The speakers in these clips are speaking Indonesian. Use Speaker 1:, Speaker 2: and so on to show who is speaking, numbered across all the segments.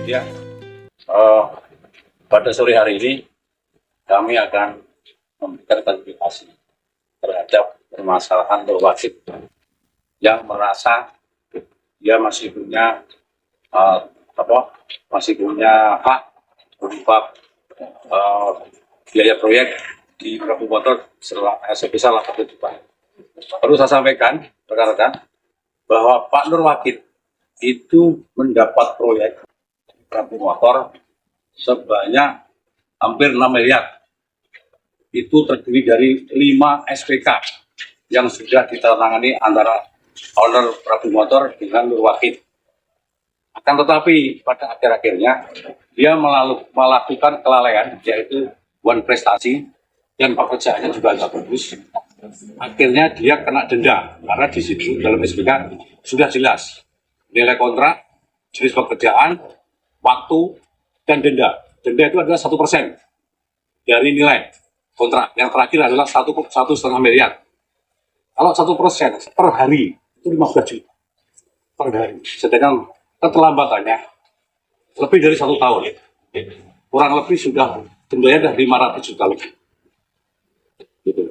Speaker 1: Ya, eh, pada sore hari ini kami akan memberikan klarifikasi terhadap permasalahan berwajib yang merasa dia masih punya masih punya hak berupa biaya proyek di Prabu Motor sebesar 8 juta. Perlu saya sampaikan rekan-rekan bahwa Pak Nur Wahid itu mendapat proyek Prabu Motor sebanyak hampir 6 miliar. Itu terdiri dari 5 SPK yang sudah ditandatangani antara owner Prabu Motor dengan Nur Wahid. Akan tetapi pada akhir-akhirnya dia melakukan kelalaian, yaitu one prestasi, dan pekerjaannya juga agak bagus. Akhirnya dia kena denda karena di situ dalam SPK sudah jelas nilai kontrak, jenis pekerjaan, waktu, dan denda. Denda itu adalah 1% dari nilai kontrak. Yang terakhir adalah 1,5 miliar. Kalau 1% per hari itu 15 juta per hari. Sedangkan keterlambatannya lebih dari 1 tahun. Kurang lebih sudah dendanya dari 500 juta lebih. Gitu.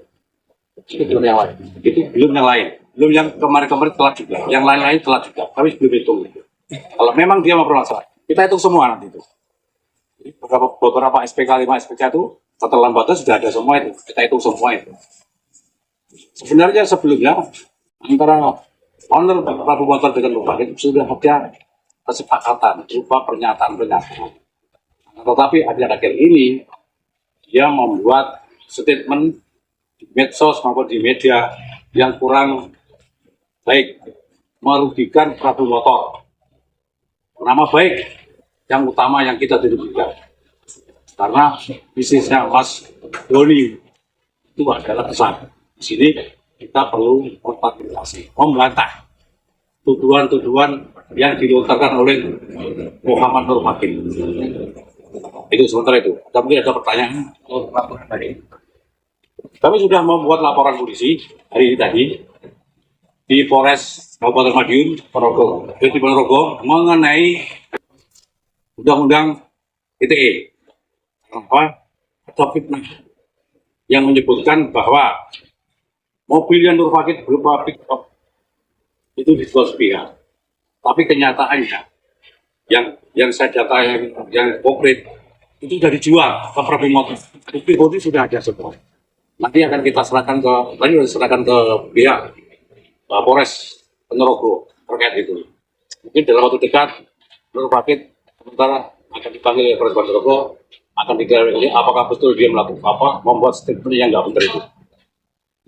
Speaker 1: Itu belum yang lain. Itu belum yang lain. Belum yang kemarin-kemarin telat juga. Yang lain-lain telat juga. Kami belum hitung. Kalau memang dia mempermasalahkan, kita hitung semua nanti itu. Beberapa SPK, 5 SPK itu keterlambatan sudah ada semua itu. Kita hitung semua itu. Sebenarnya sebelumnya antara owner Prabu Motor dengan Nur Wahid sudah ada kesepakatan berupa pernyataan-pernyataan. Tetapi akhir-akhir ini dia membuat statement di medsos maupun di media yang kurang baik, merugikan Prabu Motor. Nama baik yang utama yang kita dirugikan. Karena bisnisnya Mas Doni itu adalah besar. Di sini kita perlu berpartisipasi, membantah tuduhan-tuduhan yang dilontarkan oleh Muhammad Nur Wahid. Itu sementara itu. Mungkin ada pertanyaan. Kami sudah membuat laporan polisi hari ini tadi di Polres Kabupaten Madiun, Ponorogo, mengenai Undang-Undang ITE. Ada fitnah yang menyebutkan bahwa mobil yang Nur Wahid berupa pick-up itu dijual sepihak. Tapi kenyataannya yang saya data yang konkret itu sudah dijual ke Prabu Motor. Bukti sudah ada semua. Nanti akan kita serahkan ke pihak Polres Ponorogo terkait itu. Mungkin dalam waktu dekat Nur Wahid sementara akan dipanggil oleh Polres Ponorogo, akan diklarifikasi apakah betul dia melakukan apa, membuat statement yang nggak benar itu.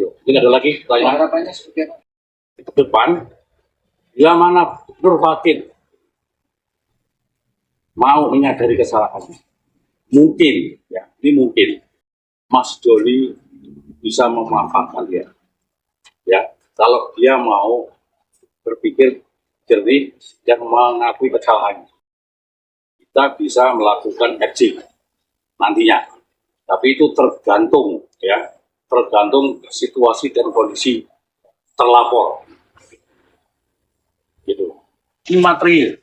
Speaker 1: Yuk, ini ada lagi pertanyaan. Harapannya seperti apa? Ke depan, bila mana Nur Wahid mau menyadari kesalahannya, mungkin, ya, ini mungkin Mas Doni bisa memaafkan dia. Ya, kalau dia mau berpikir jernih dan mengakui kesalahannya, kita bisa melakukan exit nantinya. Tapi itu tergantung, ya, tergantung situasi dan kondisi terlapor. Gitu. Imaterial,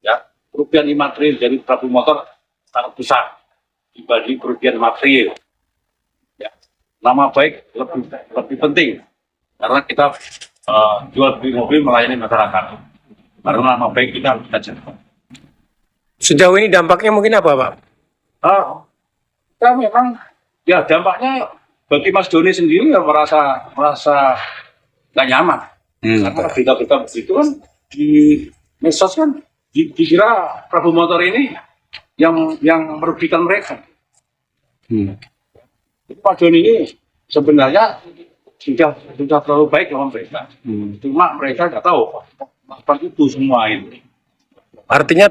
Speaker 1: ya, kerugian imaterial dari Prabu Motor sangat besar dibanding kerugian material. Ya, nama baik lebih penting karena kita jual beli mobil melayani masyarakat. Karena nama baik kita jaga.
Speaker 2: Sejauh ini dampaknya mungkin apa, Pak?
Speaker 1: Ya memang ya dampaknya bagi Mas Doni sendiri ya merasa nggak nyaman. Karena berita-berita begitu kan di medsos kan dikira Prabu Motor ini yang merugikan mereka. Pak Doni ini sebenarnya sudah terlalu baik sama mereka. Cuma mereka nggak tahu apa itu semua ini.
Speaker 2: Artinya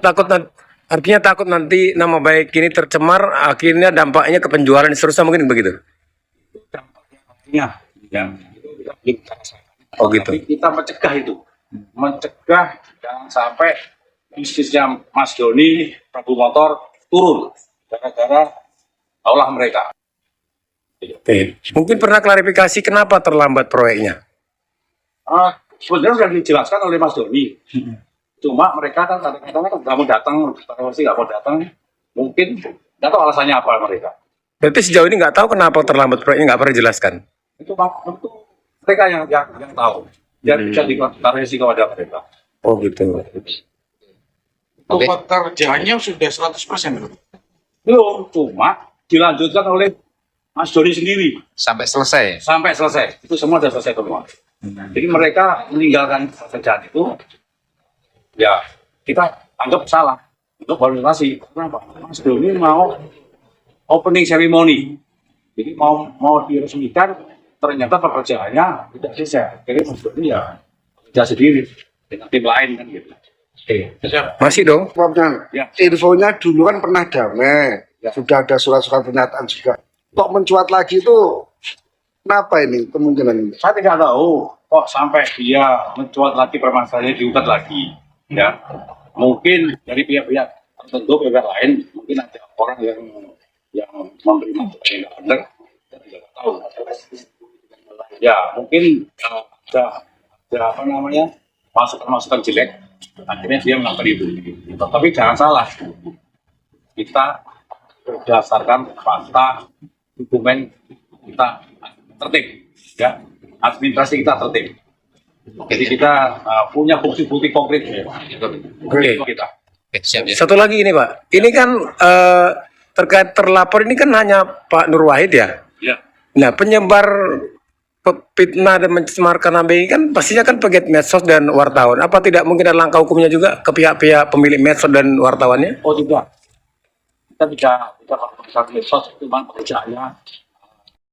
Speaker 2: takut nanti nama baik ini tercemar, akhirnya dampaknya ke penjualan seterusnya mungkin begitu.
Speaker 1: Ya.
Speaker 2: Oh gitu.
Speaker 1: Tapi kita mencegah itu, mencegah jangan sampai bisnisnya Mas Doni Prabu Motor turun gara-gara olah mereka.
Speaker 2: Mungkin pernah klarifikasi kenapa terlambat proyeknya?
Speaker 1: Sebenarnya sudah dijelaskan oleh Mas Doni. Cuma mereka kan kadang-kadang kan nggak mau datang, sih nggak mau datang. Mungkin nggak tahu alasannya apa mereka.
Speaker 2: Berarti sejauh ini nggak tahu kenapa terlambat proyeknya, nggak pernah dijelaskan.
Speaker 1: Itu mereka yang tahu. Dan bisa ditaruh resiko pada mereka.
Speaker 2: Oh gitu.
Speaker 3: Itu pekerjaannya sudah 100%.
Speaker 1: Belum, cuma dilanjutkan oleh Mas Doni sendiri
Speaker 3: Sampai selesai.
Speaker 1: sampai selesai. Itu semua sudah selesai semua. Jadi mereka meninggalkan pekerjaan itu, ya kita anggap salah untuk organisasi. Kenapa? Mas Doni mau opening ceremony, jadi mau diresmikan, ternyata pekerjaannya tidak selesai. Jadi Mas Doni ya kerja sendiri dengan tim lain kan gitu.
Speaker 2: Masih dong.
Speaker 4: Sebabnya
Speaker 1: Ya.
Speaker 4: infonya dulu kan pernah damai,
Speaker 1: Ya.
Speaker 4: sudah ada surat-surat pernyataan juga. Kok mencuat lagi itu kenapa ini kemungkinan ini?
Speaker 1: Saya tidak tahu kok sampai dia mencuat lagi permasalahannya diungkap lagi. Ya, mungkin dari pihak-pihak tertentu, pihak lain, mungkin ada orang yang memberi masukan yang tidak benar, dan tidak tahu. Ya, mungkin ada apa namanya masukan-masukan jelek, akhirnya dia melakukan itu. Tapi jangan salah, kita berdasarkan fakta, dokumen kita tertib, ya, administrasi kita tertib. Jadi kita punya bukti-bukti konkret ya.
Speaker 2: Oke.
Speaker 1: Kita.
Speaker 3: Oke, siap ya.
Speaker 2: Satu lagi ini Pak, ini kan terkait terlapor ini kan hanya Pak Nur Wahid ya.
Speaker 1: Ya.
Speaker 2: Nah penyebar fitnah dan mencemarkan nama baik kan pastinya kan pegiat medsos dan wartawan. Apa tidak mungkin ada langkah hukumnya juga ke pihak-pihak pemilik medsos dan wartawannya?
Speaker 1: Oh tidak. Kita bisa melakukan medsos, itu memang pekerjaannya